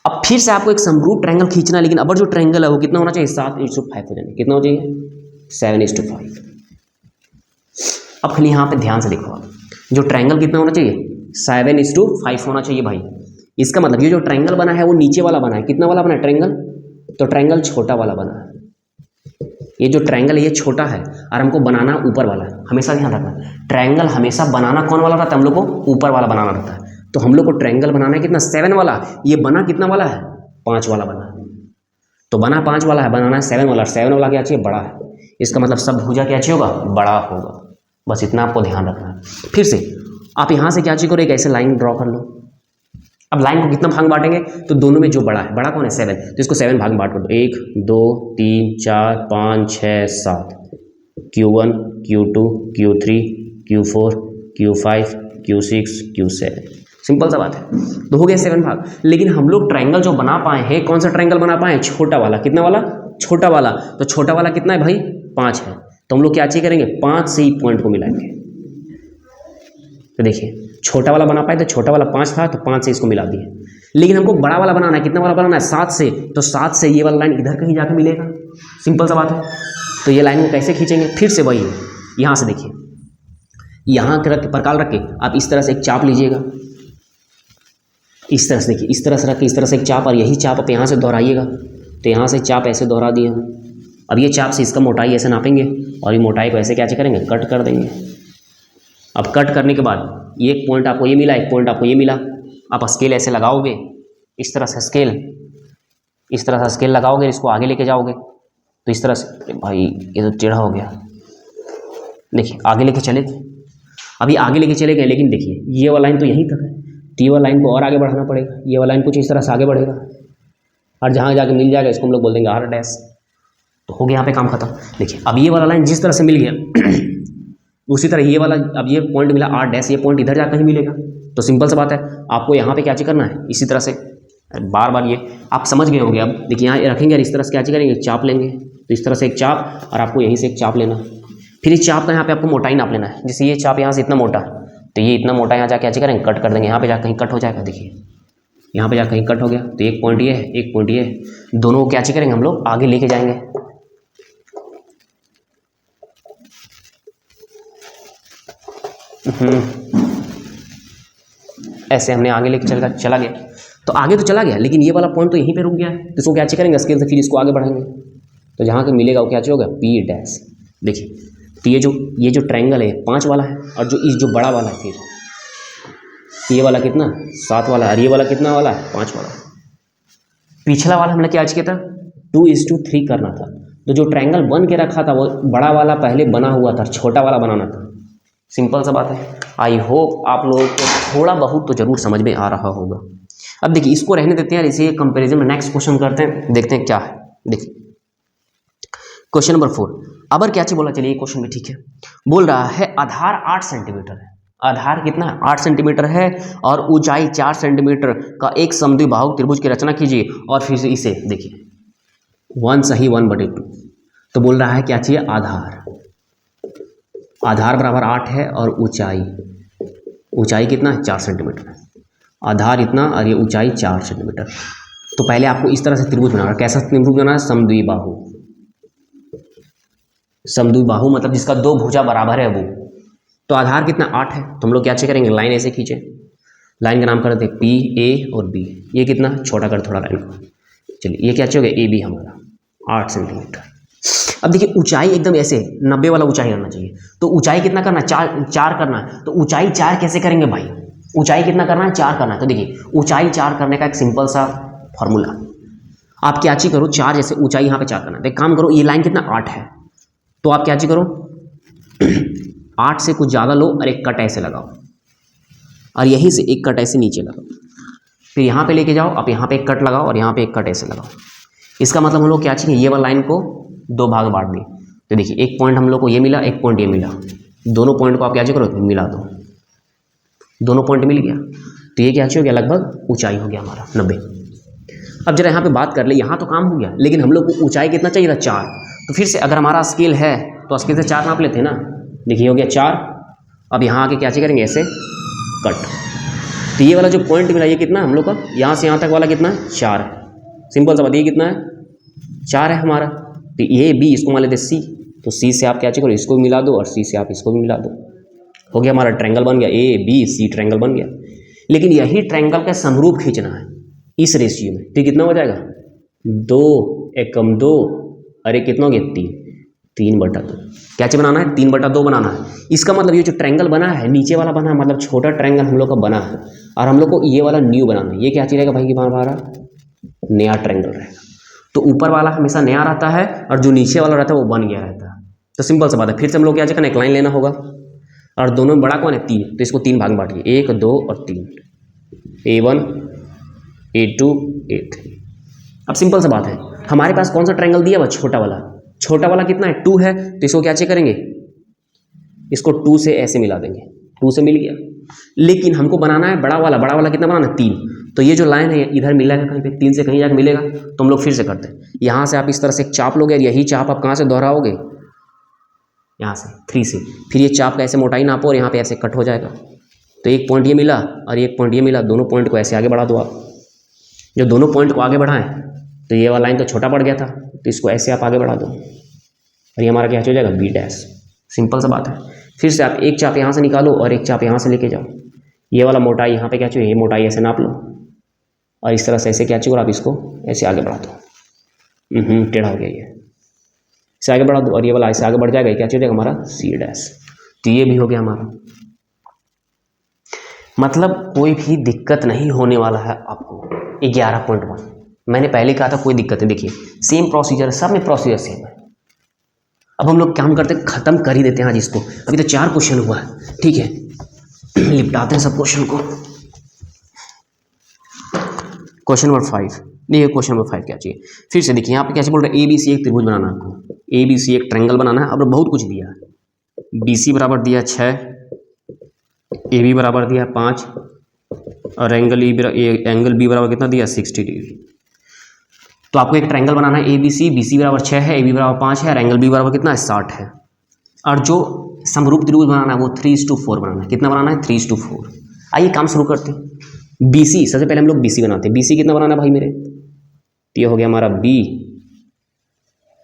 अब फिर से आपको एक समरूप ट्रायंगल खींचना है, लेकिन अब जो ट्रायंगल है वो कितना होना चाहिए, 7:5 हो जाए, कितना हो जाइए, 7:5। अब खाली यहाँ पे ध्यान से देखो, आप जो ट्रायंगल कितना होना चाहिए, 7:5 होना चाहिए भाई। इसका मतलब ये जो ट्रायंगल बना है वो नीचे वाला बना है, कितना वाला बना है ट्रायंगल, तो ट्रायंगल छोटा वाला बना है। ये जो ट्रायंगल है ये छोटा है और हमको बनाना ऊपर वाला है। हमेशा ध्यान रखना, ट्रायंगल हमेशा बनाना कौन वाला रहता है, हम लोग को ऊपर वाला बनाना रहता है। तो हम लोग को ट्रायंगल बनाना है कितना, 7 वाला। ये बना कितना वाला है, 5 वाला बना है। तो बना 5 वाला है, बनाना है 7 वाला। 7 वाला क्या चाहिए, बड़ा है। इसका मतलब सब भुजा क्या चाहिए होगा, बड़ा होगा। बस इतना आपको ध्यान रखना है। फिर से आप यहाँ से क्या चाहिए करो, एक ऐसे लाइन ड्रॉ कर लो। अब लाइन को कितना भाग बांटेंगे, तो दोनों में जो बड़ा है, बड़ा कौन है, 7। तो इसको 7 भाग में बांट कर दो, 1 2 3 4 5 6 7, Q1 Q2 Q3 Q4 Q5 Q6 Q7। Simple सा बात है। तो हो गया 7 भाग। लेकिन हम लोग ट्रायंगल जो बना पाए हैं, कौन सा ट्रायंगल बना पाए हैं, छोटा वाला। कितना वाला, छोटा वाला। तो छोटा वाला कितना है भाई, 5 है। तो हम लोग क्या चाहिए करेंगे, 5 से ही पॉइंट को मिलाएंगे। तो देखिए छोटा वाला बना पाए, तो छोटा वाला 5 था, तो 5 से इसको मिला दिए। लेकिन हमको बड़ा वाला बनाना है, कितना वाला बनाना है, 7 से। तो 7 से ये वाला लाइन इधर कहीं जाकर मिलेगा, सिंपल सा बात है। तो ये लाइन को कैसे खींचेंगे, फिर से वही है। यहाँ से देखिए, यहाँ के रख प्रकार रख के आप इस तरह से एक चाप लीजिएगा, इस तरह से देखिए, इस तरह से रख के इस तरह से एक चाप, और यही चाप आप यहाँ से दोहराइएगा। तो यहाँ से चाप ऐसे दोहरा दिए। अब ये चाप से इसका मोटाई ऐसे नापेंगे और ये मोटाई को ऐसे क्या करेंगे, कट कर देंगे। अब कट करने के बाद एक पॉइंट आपको ये मिला, एक पॉइंट आपको ये मिला। आप स्केल ऐसे लगाओगे, इस तरह से स्केल, इस तरह से स्केल लगाओगे, इसको आगे लेके जाओगे तो इस तरह से, भाई ये तो टेढ़ा हो गया। देखिए आगे लेके चले, अभी आगे लेके चले गए, लेकिन देखिए ये वाला लाइन तो यहीं तक है, तो ये वाला लाइन को और आगे बढ़ाना पड़ेगा। ये वाला लाइन कुछ इस तरह से आगे बढ़ेगा और जहाँ जाके मिल जाएगा इसको हम लोग बोल देंगे R डैश। तो हो गया यहाँ पे काम खत्म। देखिए अब ये वाला लाइन जिस तरह से मिल गया उसी तरह ये वाला, अब ये पॉइंट मिला R डैश, ये पॉइंट इधर जाकर ही मिलेगा। तो सिंपल सा बात है, आपको यहाँ पे क्या चीज करना है, इसी तरह से बार बार, ये आप समझ गए होंगे। अब देखिए यहाँ रखेंगे और इस तरह से क्या चीज करेंगे, चाप लेंगे। तो इस तरह से एक चाप, और आपको यहीं से एक चाप लेना। फिर इस चाप का यहाँ पे आपको मोटाई नाप लेना है। जैसे ये चाप यहाँ से इतना मोटा, तो ये इतना मोटा यहाँ जाके क्या करेंगे, कट कर देंगे। यहाँ पे जाकर कहीं कट हो जाएगा, देखिए यहाँ पे जाकर कहीं कट हो गया। तो एक पॉइंट ये है, एक पॉइंट ये है, दोनों को क्या चीज करेंगे, हम लोग आगे लेके जाएंगे। ऐसे हमने आगे लेके चला गया। तो आगे तो चला गया, लेकिन ये वाला पॉइंट तो यहीं पे रुक गया है। तो इसको क्या करेंगे, स्केल से फिर इसको आगे बढ़ाएंगे। तो जहाँ पे मिलेगा वो क्या होगा, P डैश। देखिए तो ये जो ट्रायंगल है 5 वाला है, और जो बड़ा वाला है, फिर ये वाला कितना, 7 वाला है, और ये वाला कितना वाला है, 5 वाला। पिछला वाला हमने क्या किया था, 2:3 करना था। तो जो ट्रायंगल बन के रखा था वो बड़ा वाला पहले बना हुआ था, छोटा वाला बनाना था। सिंपल सा बात है। आई होप आप लोगों को थोड़ा बहुत तो जरूर समझ में आ रहा होगा। अब देखिए इसको रहने देते हैं, इसे कंपैरिजन में नेक्स्ट क्वेश्चन करते हैं, देखते हैं क्या है। देखिए क्वेश्चन नंबर 4। अबर क्या चीज बोला, चलिए ये क्वेश्चन भी ठीक है। बोल रहा है आधार 8 सेंटीमीटर है। आधार कितना है, 8 सेंटीमीटर है, और ऊंचाई 4 सेंटीमीटर का एक समद्विबाहु त्रिभुज की रचना कीजिए। और फिर से इसे देखिए 1 सही 1/2। तो बोल रहा है क्या चाहिए, आधार। आधार बराबर 8 है और ऊंचाई कितना है 4 सेंटीमीटर। आधार इतना और ये ऊंचाई 4 सेंटीमीटर। तो पहले आपको इस तरह से त्रिभुज बनाना है। कैसा त्रिभुज बनाना है? समद्विबाहु। समद्विबाहु मतलब जिसका दो भुजा बराबर है वो। तो आधार कितना 8 है, तो हम लोग क्या चेक करेंगे, लाइन ऐसे खींचे, लाइन का नाम कर देते पी ए और बी। ये कितना छोटा कर थोड़ा लाइन को, चलिए ये क्या चाहिए ए बी हमारा 8 सेंटीमीटर। अब देखिए ऊंचाई एकदम ऐसे 90 वाला ऊंचाई करना चाहिए, तो ऊंचाई कितना करना है 4 करना है। तो ऊंचाई 4 कैसे करेंगे भाई, ऊंचाई कितना करना है 4 करना है। तो देखिए ऊंचाई 4 करने का एक सिंपल सा फॉर्मूला, आप क्या चीज करो 4 जैसे ऊंचाई यहाँ पे 4 करना है, तो एक काम करो ये लाइन कितना 8 है, तो आप क्या चीज करो 8 से कुछ ज़्यादा लो और एक कट ऐसे लगाओ और यहीं से एक कट ऐसे नीचे लगाओ, फिर यहाँ पे लेके जाओ, आप यहाँ पे एक कट लगाओ और यहाँ पे एक कट ऐसे लगाओ। इसका मतलब हम लोग क्या चाहिए, ये वाला लाइन को 2 भाग बांट दिए। तो देखिए एक पॉइंट हम लोग को ये मिला, एक पॉइंट ये मिला, दोनों पॉइंट को आप क्या करो मिला दो, दोनों पॉइंट मिल गया। तो ये क्या हो गया, लगभग ऊंचाई हो गया हमारा 90। अब जरा यहाँ पे बात कर ले, यहाँ तो काम हो गया, लेकिन हम लोग को ऊंचाई कितना चाहिए था 4। तो फिर से अगर हमारा स्केल है तो स्केल से 4 नाप लेते हैं ना। देखिए हो गया 4। अब यहाँ आके क्या करेंगे ऐसे कट। तो ये वाला जो पॉइंट मिला ये कितना हम लोग का, यहाँ से यहाँ तक वाला कितना है 4 है। सिंपल सा बात, ये कितना है 4 है हमारा। तो ये बी इसको मान लेते सी, तो सी से आप क्या करो इसको भी मिला दो और सी से आप इसको भी मिला दो, हो गया हमारा ट्रायंगल बन गया, ए बी सी ट्रायंगल बन गया। लेकिन यही ट्रायंगल का समरूप खींचना है इस रेशियो में। तो कितना हो जाएगा 2 एकम 2 अरे कितना हो गया 3/2। क्या चीज बनाना है 3/2 बनाना है। इसका मतलब ये जो ट्रायंगल बना है नीचे वाला बना है, मतलब छोटा ट्रायंगल हम लोग का बना है और हम लोग को ये वाला न्यू बनाना है। ये क्या चीज रहेगा भाई कि हमारा नया ट्रायंगल रहेगा। तो ऊपर वाला हमेशा नया रहता है और जो नीचे वाला रहता है वो बन गया रहता है। तो सिंपल सा बात है, फिर से हम लोग क्या करना है एक लाइन लेना होगा और दोनों में बड़ा कौन है 3, तो इसको 3 भाग में बांटिए 1 2 और 3, A1 A2 A3। अब सिंपल सा बात है, हमारे पास कौन सा ट्रायंगल दिया हुआ छोटा वाला कितना है 2 है, तो इसको क्या चेक करेंगे इसको 2 से ऐसे मिला देंगे, 2 से मिल गया। लेकिन हमको बनाना है बड़ा वाला कितना बनाना है 3। तो ये जो लाइन है इधर मिलेगा कहीं पे 3 से कहीं जाकर मिलेगा, तो हम लोग फिर से करते हैं। यहाँ से आप इस तरह से एक चाप लोगे और यही चाप आप कहाँ से दोहराओगे, यहाँ से 3 से, फिर ये चाप का ऐसे मोटाई नापो और यहाँ पे ऐसे कट हो जाएगा। तो एक पॉइंट ये मिला और एक पॉइंट ये मिला, दोनों पॉइंट को ऐसे आगे बढ़ा दो आप। जब दोनों पॉइंट को आगे बढ़ाएं तो ये वाला लाइन तो छोटा पड़ गया था, तो इसको ऐसे आप आगे बढ़ा दो और ये हमारा क्या हो जाएगा B'। सिंपल सा बात है। फिर से आप एक चाप यहाँ से निकालो और एक चाप यहाँ से लेके जाओ, ये वाला मोटाई यहाँ पे क्या चाहिए, ये मोटाई ऐसे नाप लो और इस तरह से ऐसे क्या चाहिए आप इसको ऐसे आगे बढ़ा दो। टेढ़ा हो गया ये, इसे आगे बढ़ा दो और ये वाला ऐसे आगे बढ़ जाएगा, क्या चाहिए हमारा C'। तो ये भी हो गया हमारा। मतलब कोई भी दिक्कत नहीं होने वाला है आपको। 11.1 मैंने पहले कहा था कोई दिक्कत नहीं। देखिए सेम प्रोसीजर है, सब में प्रोसीजर सेम है। अब हम लोग काम करते खत्म कर ही देते हैं आज इसको। अभी तो 4 क्वेश्चन हुआ है, ठीक है निपटाते हैं सब क्वेश्चन को। क्वेश्चन नंबर 5, नहीं क्वेश्चन नंबर 5 क्या चाहिए फिर से देखिए, यहाँ पे कैसे बोल रहे हैं ABC एक त्रिभुज बनाना है आपको, ABC एक ट्रायंगल बनाना है। अब बहुत कुछ दिया है, BC बराबर दिया 6, AB बराबर दिया 5 और एंगल B बराबर कितना दिया 60 डिग्री। तो आपको एक ट्रायंगल बनाना है ABC, BC बराबर 6 है, AB बराबर 5 है और एंगल B बराबर कितना है 60 है। और जो समरूप त्रिभुज बनाना है वो 3:4 बनाना है। कितना बनाना है 3:4। आइए काम शुरू करते हैं। BC सबसे पहले हम लोग BC बनाते हैं। BC कितना बनाना है भाई मेरे, ये हो गया हमारा B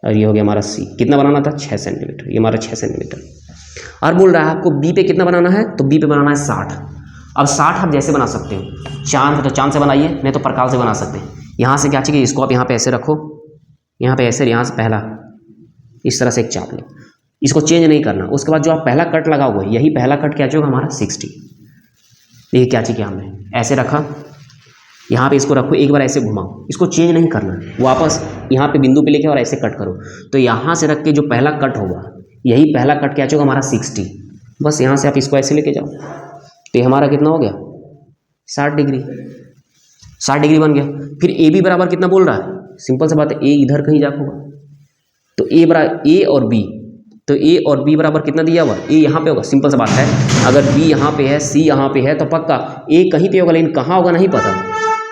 और ये हो गया हमारा C। कितना बनाना था 6 सेंटीमीटर, ये हमारा 6 सेंटीमीटर। और बोल रहा है आपको B पे कितना बनाना है, तो B पे बनाना है 60। अब 60 आप जैसे बना सकते हो, चांद है तो चांद से बनाइए, नहीं तो प्रकाश से बना सकते हैं। यहाँ से क्या चाहिए, इसको आप यहाँ पे ऐसे रखो, यहाँ पे ऐसे, यहाँ से पहला इस तरह से एक चाप लो, इसको चेंज नहीं करना। उसके बाद जो आप पहला कट लगाओगे यही पहला कट क्या चाहिए हमारा 60। देखिए क्या चाहिए हमने ऐसे रखा, यहाँ पे इसको रखो, एक बार ऐसे घुमाओ, इसको चेंज नहीं करना, वापस यहाँ पे बिंदु पे लेके और ऐसे कट करो। तो यहाँ से रख के जो पहला कट होगा यही पहला कट क्या चाहिए हमारा 60। बस यहाँ से आप इसको ऐसे लेके जाओ, तो ये हमारा कितना हो गया 60 डिग्री, 60 डिग्री बन गया। फिर AB बराबर कितना बोल रहा है, सिंपल सा बात है, A इधर कहीं जाकर होगा, तो A बराबर A और B, तो A और B बराबर कितना दिया हुआ, A यहाँ पे होगा। सिंपल सा बात है, अगर B यहाँ पे है C यहाँ पे है तो पक्का A कहीं पे होगा, लेकिन कहाँ होगा नहीं पता,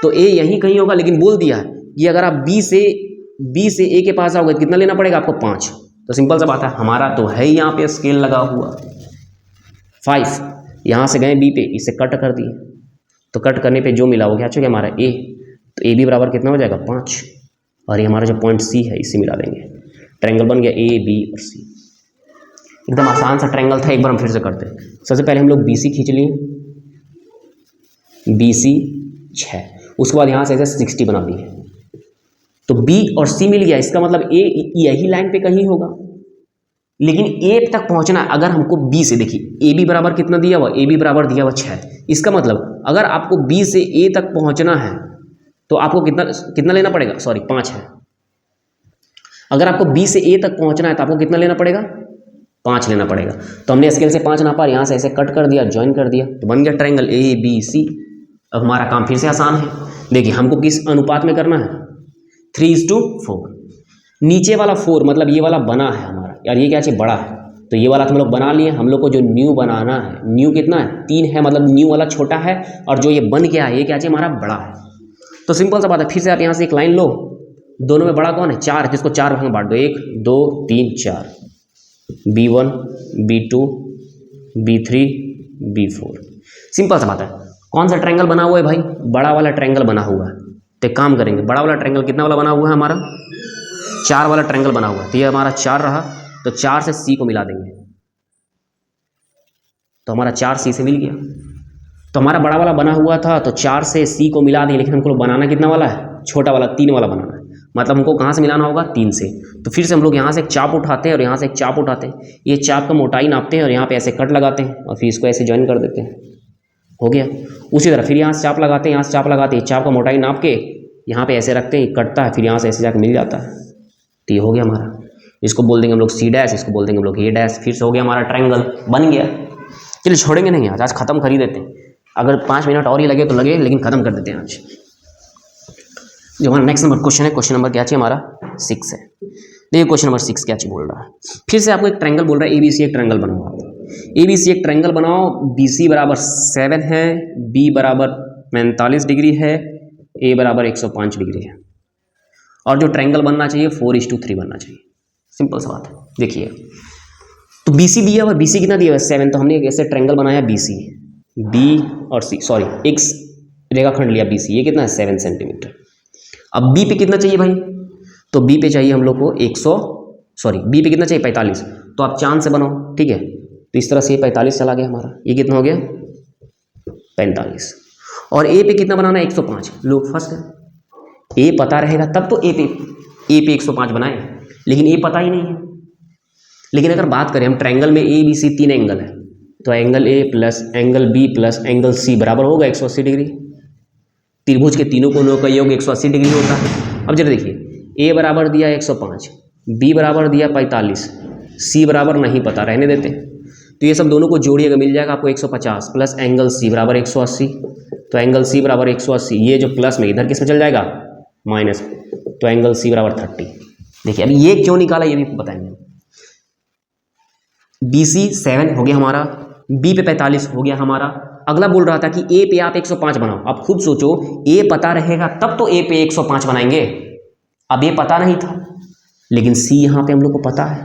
तो A यहीं कहीं होगा। लेकिन बोल दिया है कि अगर आप B से A के पास आओगे कितना लेना पड़ेगा आपको 5। तो सिंपल सा बात है, हमारा तो है यहाँ पे स्केल लगा हुआ, 5, यहाँ से गए बी पे, इसे कट कर दिए, तो कट करने पे जो मिला वो क्या चुके हमारा ए, तो ए बी बराबर कितना हो जाएगा 5, और ये हमारा जो पॉइंट सी है इसे मिला देंगे, ट्रायंगल बन गया ए बी और सी। एकदम आसान सा ट्रायंगल था, एक बार हम फिर से करते हैं। सबसे पहले हम लोग बी सी खींच लिए, बी सी 6, उसके बाद यहाँ से ऐसे 60 बना दिए, तो बी और सी मिल गया, इसका मतलब ए यही लाइन पे कहीं होगा, लेकिन ए तक पहुंचना है। अगर हमको बी से, देखिए ए बी बराबर कितना दिया हुआ, ए बी बराबर दिया हुआ 6, इसका मतलब अगर आपको बी से ए तक पहुंचना है तो आपको कितना लेना पड़ेगा, सॉरी 5 है। अगर आपको बी से ए तक पहुंचना है तो आपको कितना लेना पड़ेगा, 5 लेना पड़ेगा। तो हमने स्केल से 5 नापा, यहाँ से ऐसे कट कर दिया, ज्वाइन कर दिया, तो बन गया ट्रायंगल ए बी सी। अब हमारा काम फिर से आसान है, देखिए हमको किस अनुपात में करना है, 3:4। नीचे वाला 4 मतलब ये वाला बना है हमारा, यार ये क्या चाहिए, बड़ा है, तो ये वाला हम लोग बना लिए। हम लोग को जो न्यू बनाना है, न्यू कितना है 3 है, मतलब न्यू वाला छोटा है, और जो ये बन गया है ये क्या चाहिए हमारा, बड़ा है। तो सिंपल सा बात है, फिर से आप यहाँ से एक लाइन लो, दोनों में बड़ा कौन है, 4 है, जिसको 4 भाग में बांट दो, 1 2 3 4, B1 B2 B3 B4। Simple सा बात है। कौन सा ट्रायंगल बना हुआ है भाई, बड़ा वाला ट्रायंगल बना हुआ है। तो काम करेंगे, बड़ा वाला ट्रायंगल कितना वाला बना हुआ है हमारा, 4 वाला ट्रायंगल बना हुआ है, तो ये हमारा 4 रहा, तो 4 से सी को मिला देंगे, तो हमारा 4 सी से मिल गया। तो हमारा बड़ा वाला बना हुआ था, तो 4 से सी को मिला देंगे, लेकिन हमको बनाना कितना वाला है, छोटा वाला 3 वाला बनाना है, मतलब हमको कहाँ से मिलाना होगा, 3 से। तो फिर से हम लोग यहाँ से एक चाप उठाते हैं और यहाँ से एक चाप उठाते हैं, ये चाप का मोटाई नापते हैं और यहाँ पे ऐसे कट लगाते हैं और फिर इसको ऐसे ज्वाइन कर देते हैं, हो गया। उसी तरह फिर यहाँ से चाप लगाते हैं, यहाँ से चाप लगाते हैं, चाप का मोटाई नाप के यहाँ पे ऐसे रखते हैं, कटता है, फिर यहाँ से ऐसे जाकर मिल जाता है, तो ये हो गया हमारा। इसको बोल देंगे हम लोग सी डैश, इसको बोल देंगे हम लोग ए डैश, फिर से हो गया हमारा ट्रायंगल बन गया। चलिए छोड़ेंगे नहीं आज ख़त्म कर ही देते हैं, अगर 5 मिनट और ही लगे तो लगे, लेकिन ख़त्म कर देते हैं आज। जो हमारा नेक्स्ट नंबर क्वेश्चन है, क्वेश्चन नंबर क्या चाहिए हमारा 6 है। देखिए क्वेश्चन नंबर 6 क्या चाहिए बोल रहा है, फिर से आपको एक ट्रायंगल बोल रहा है, ए बी सी एक ट्रायंगल बनाओ आप, ए बी सी एक ट्रायंगल बनाओ, बी सी बराबर 7 है, बी बराबर 45 डिग्री है, ए बराबर 105 डिग्री है, और जो ट्रायंगल बनना चाहिए 4:3 बनना चाहिए। सिंपल सा बात है। देखिए तो बी सी दिया हुआ, बी सी कितना दिया हुआ है 7, तो हमने एक ऐसे ट्रायंगल बनाया बी सी, बी और सी, सॉरी एक रेखाखंड लिया बी सी, ये कितना है 7 सेंटीमीटर। अब बी पे कितना चाहिए भाई, तो बी पे चाहिए हम लोग को बी पे कितना चाहिए 45, तो आप चांद से बनाओ, ठीक है। तो इस तरह से ये 45 चला गया हमारा, ये कितना हो गया 45, और ए पे कितना बनाना है 105। लोग फंस गए, ए पता रहेगा तब तो ए पे 105 बनाए, लेकिन ए पता ही नहीं है। लेकिन अगर बात करें हम ट्रायंगल में ए बी सी 3 एंगल है, तो angle A plus angle B plus angle C बराबर होगा 180 डिग्री। त्रिभुज के तीनों कोणों का योग 180 डिग्री होता है। अब जरा देखिए, ए बराबर दिया 105, बी बराबर दिया 45, सी बराबर नहीं पता, रहने देते। तो ये सब दोनों को जोड़िएगा, मिल जाएगा आपको 150 प्लस एंगल सी बराबर 180, तो एंगल सी बराबर 180, ये जो प्लस में इधर किस में चल जाएगा माइनस, तो एंगल सी बराबर 30। देखिए अभी ये क्यों निकाला ये भी बताएंगे। बी सी 7 हो गया हमारा, बी पे 45 हो गया हमारा। अगला बोल रहा था कि ए पे आप 105 बनाओ। अब खुद सोचो, ए पता रहेगा तब तो ए पे 105 बनाएंगे। अब ये पता नहीं था, लेकिन सी यहाँ पे हम लोग को पता है,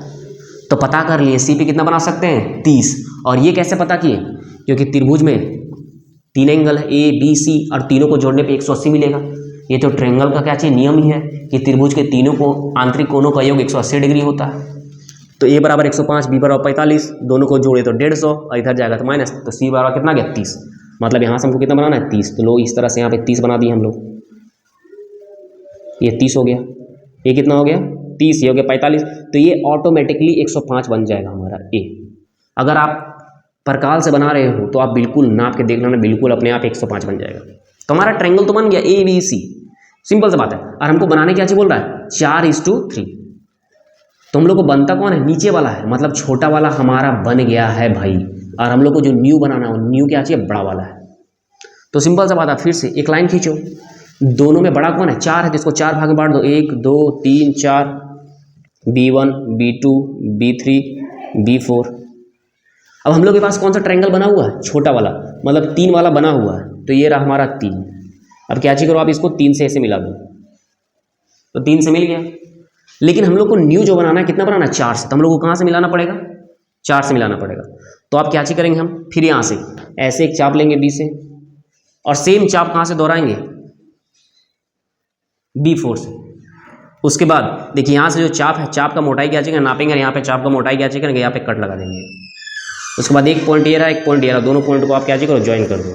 तो पता कर लिए सी पे कितना बना सकते हैं 30। और ये कैसे पता किए, क्योंकि त्रिभुज में 3 एंगल है ए बी सी, और तीनों को जोड़ने पे 180 मिलेगा। ये तो ट्रायंगल का क्या चाहिए नियम ही है कि त्रिभुज के तीनों को आंतरिक कोणों का योग 180 डिग्री होता है। तो ए बराबर 105, बी बराबर 45, दोनों को जोड़े तो 150, और इधर जाएगा तो माइनस, तो सी बराबर कितना गया 30। मतलब यहाँ से हमको कितना बनाना है 30, तो लो इस तरह से यहाँ पे 30 बना दिए हम लोग, ये 30 हो गया, ये कितना हो गया 30, ये हो गया 45, तो ये ऑटोमेटिकली 105 बन जाएगा हमारा ए। अगर आप प्रकाल से बना रहे हो तो आप बिल्कुल नाप के देख लेना, बिल्कुल अपने आप 105 बन जाएगा। तो हमारा ट्रायंगल तो बन गया ए बी सी, सिंपल सी बात है। और हमको बनाने क्या चाहिए बोल रहा है 4:3, तो हम लोग को बनता कौन है नीचे वाला है, मतलब छोटा वाला हमारा बन गया है भाई, और हम लोग को जो न्यू बनाना है न्यू क्या चाहिए बड़ा वाला है। तो सिंपल सा बात है, फिर से एक लाइन खींचो, दोनों में बड़ा कौन है 4 है, तो इसको 4 भाग में बांट दो, 1 2 3 4, B1 B2 B3 B4। अब हम लोग के पास कौन सा ट्रायंगल बना हुआ है छोटा वाला, मतलब 3 वाला बना हुआ है, तो ये रहा हमारा 3। अब क्या चाहिए करो आप इसको 3 से ऐसे मिला दो, तो 3 से मिल गया। लेकिन हम लोग को न्यू जो बनाना है कितना बनाना है 4 से, तो हम लोग को कहाँ से मिलाना पड़ेगा 4 से मिलाना पड़ेगा। तो आप क्या चीज करेंगे हम फिर यहाँ से ऐसे एक चाप लेंगे बी से, और सेम चाप कहाँ से दोहराएंगे, B4 से। उसके बाद देखिए यहाँ से जो चाप है, चाप का मोटाई क्या चाहिए नापेंगे, यहाँ पे चाप का मोटाई क्या चाहिए, यहाँ पे कट लगा देंगे। उसके बाद एक पॉइंट ये रहा, एक पॉइंट ये रहा, दोनों पॉइंट को आप क्या करो ज्वाइन कर दो।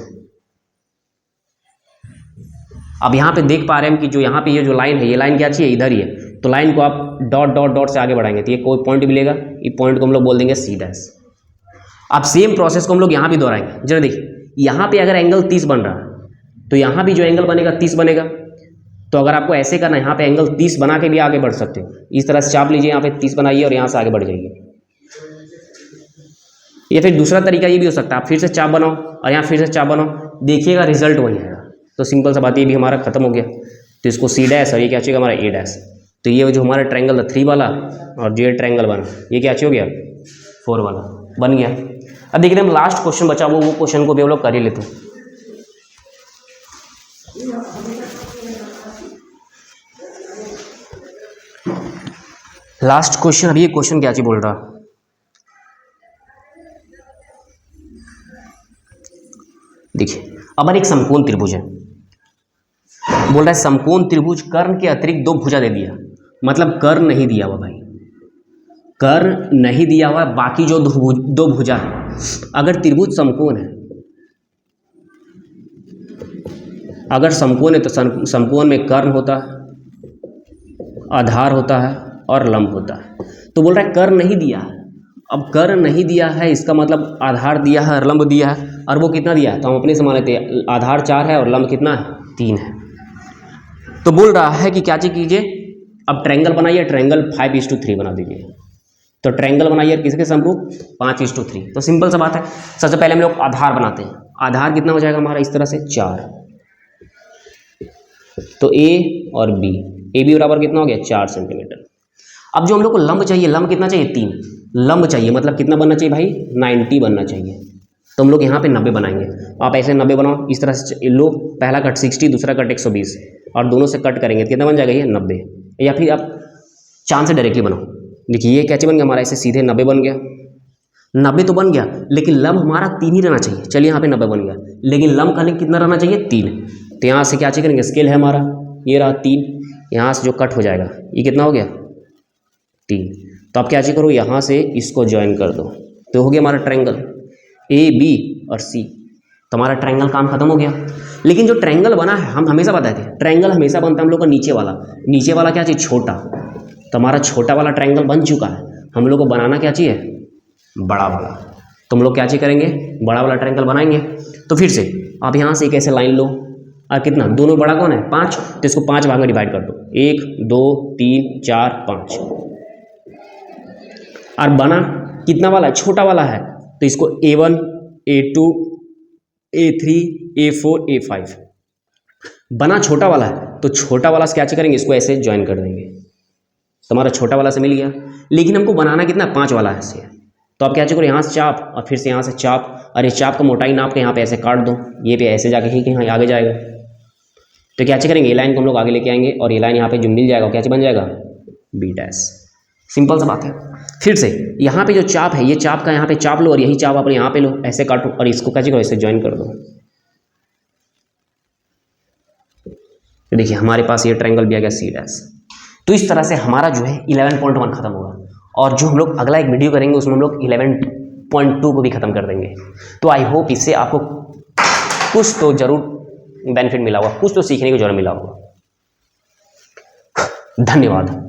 अब यहाँ पे देख पा रहे हैं कि जो यहाँ पे ये जो लाइन है, ये लाइन क्या चाहिए इधर ही है, तो लाइन को आप डॉट डॉट डॉट से आगे बढ़ाएंगे तो ये कोई पॉइंट मिलेगा, ये पॉइंट को हम लोग बोल देंगे C'। अब सेम प्रोसेस को हम लोग यहाँ भी दोहराएंगे। जरा देखिए यहाँ पे अगर एंगल 30 बन रहा है तो यहाँ भी जो एंगल बनेगा 30 बनेगा। तो अगर आपको ऐसे करना है, यहाँ पे एंगल 30 बना के भी आगे बढ़ सकते हो। इस तरह से चाप लीजिए, यहाँ पे 30 बनाइए और यहाँ से आगे बढ़ जाइए। या फिर दूसरा तरीका ये भी हो सकता है, आप फिर से चाप बनाओ और यहाँ फिर से चाप बनाओ, देखिएगा रिजल्ट वही आएगा। तो सिंपल सा बात, ये भी हमारा खत्म हो गया। तो इसको C' और ये क्या चाहिए हमारा A'। तो ये जो हमारा ट्रायंगल था 3 वाला और जो ट्रायंगल बना ये क्या चाहिए हो गया 4 वाला बन गया। अब देखिए हम लास्ट क्वेश्चन बचा वो क्वेश्चन को भी हम लोग कर ही लेते हैं। लास्ट क्वेश्चन, अभी ये क्वेश्चन क्या चाहिए बोल रहा, देखिए अब एक समकोण त्रिभुज है, बोल रहा है समकोण त्रिभुज कर्ण के अतिरिक्त 2 भुजा दे दिया। मतलब कर्ण नहीं दिया हुआ भाई, कर्ण नहीं दिया हुआ, बाकी जो 2 भुजा है। अगर त्रिभुज समकोण है, अगर समकोण है तो समकोण में कर्ण होता है, आधार होता है और लंब होता है। तो बोल रहा है कर्ण नहीं दिया है। अब कर्ण नहीं दिया है इसका मतलब आधार दिया है और लंब दिया है, और वो कितना दिया है तो हम अपने से मान लेते हैं, आधार 4 है और लंब कितना है 3 है। तो बोल रहा है कि क्या चीज कीजिए, अब ट्रायंगल बनाइए, ट्रायंगल 5:3 बना दीजिए। तो ट्रायंगल बनाइए किसके समरूप 5:3। तो सिंपल सा बात है, सबसे पहले हम लोग आधार बनाते हैं। आधार कितना हो जाएगा हमारा इस तरह से 4। तो A और B, AB बराबर कितना हो गया 4 सेंटीमीटर। अब जो हम लोग को लंब चाहिए, लंब कितना चाहिए 3 लंब चाहिए, मतलब कितना बनना चाहिए भाई 90 बनना चाहिए। तो हम लोग यहाँ पे 90 बनाएंगे। आप ऐसे 90 बनाओ इस तरह से, लो पहला कट 60, दूसरा कट 120 और दोनों से कट करेंगे तो कितना बन जाएगा ये 90। या फिर आप चांद से डायरेक्टली बनाओ, देखिए ये कैसे बन गया हमारा, ऐसे सीधे 90 बन गया। 90 तो बन गया, लेकिन लंब हमारा 3 ही रहना चाहिए। चलिए यहाँ पे 90 बन गया, लेकिन लंब का कितना रहना चाहिए 3। तो यहाँ से क्या चेक करेंगे, स्केल है हमारा ये रहा 3, यहाँ से जो कट हो जाएगा ये कितना हो गया 3। तो आप क्या चीज करो, यहाँ से इसको ज्वाइन कर दो, तो हो गया हमारा ट्रायंगल AB और C। तो हमारा ट्रायंगल काम खत्म हो गया। लेकिन जो ट्रायंगल बना है, हम हमेशा बताते हैं ट्रायंगल हमेशा बनता है हम लोग का नीचे वाला। नीचे वाला क्या चाहिए छोटा, तो हमारा छोटा वाला ट्रायंगल बन चुका है। हम लोग को बनाना क्या चाहिए बड़ा वाला। तो हम लोग क्या चीज करेंगे, बड़ा वाला ट्रायंगल बनाएंगे। तो फिर से आप यहाँ से एक ऐसे लाइन लो, और कितना दोनों बड़ा कौन है 5, तो इसको 5 भाग में डिवाइड कर दो, 1 2 3 4 5। और बना कितना वाला है छोटा वाला है, तो इसको A1 A2 A3 A4 A5 बना छोटा वाला है। तो छोटा वाला से क्या करेंगे, इसको ऐसे ज्वाइन कर देंगे, तो हमारा छोटा वाला से मिल गया। लेकिन हमको बनाना कितना 5 वाला है से। तो आप क्या करो, यहाँ से चाप और फिर से यहाँ से चाप, और इस चाप का मोटाई नाप के यहाँ पे ऐसे काट दो, ये पे ऐसे जाके ही यहाँ आगे जाएगा। तो क्या करेंगे, ये लाइन को हम लोग आगे लेके आएंगे और ये लाइन यहाँ पे जो मिल जाएगा क्या बन जाएगा B'। सिंपल सा बात है। फिर से यहाँ पे जो चाप है, ये चाप का यहाँ पे चाप लो और यही चाप अपने यहाँ पे लो, ऐसे काटो और इसको क्या करो, ऐसे ज्वाइन कर दो। तो देखिए हमारे पास ये ट्रायंगल भी आ गया C'। तो इस तरह से हमारा जो है 11.1 खत्म होगा, और जो हम लोग अगला एक वीडियो करेंगे उसमें हम लोग 11.2 को भी खत्म कर देंगे। तो आई होप इससे आपको कुछ तो जरूर बेनिफिट मिला होगा, कुछ तो सीखने को जरूर मिला होगा। धन्यवाद।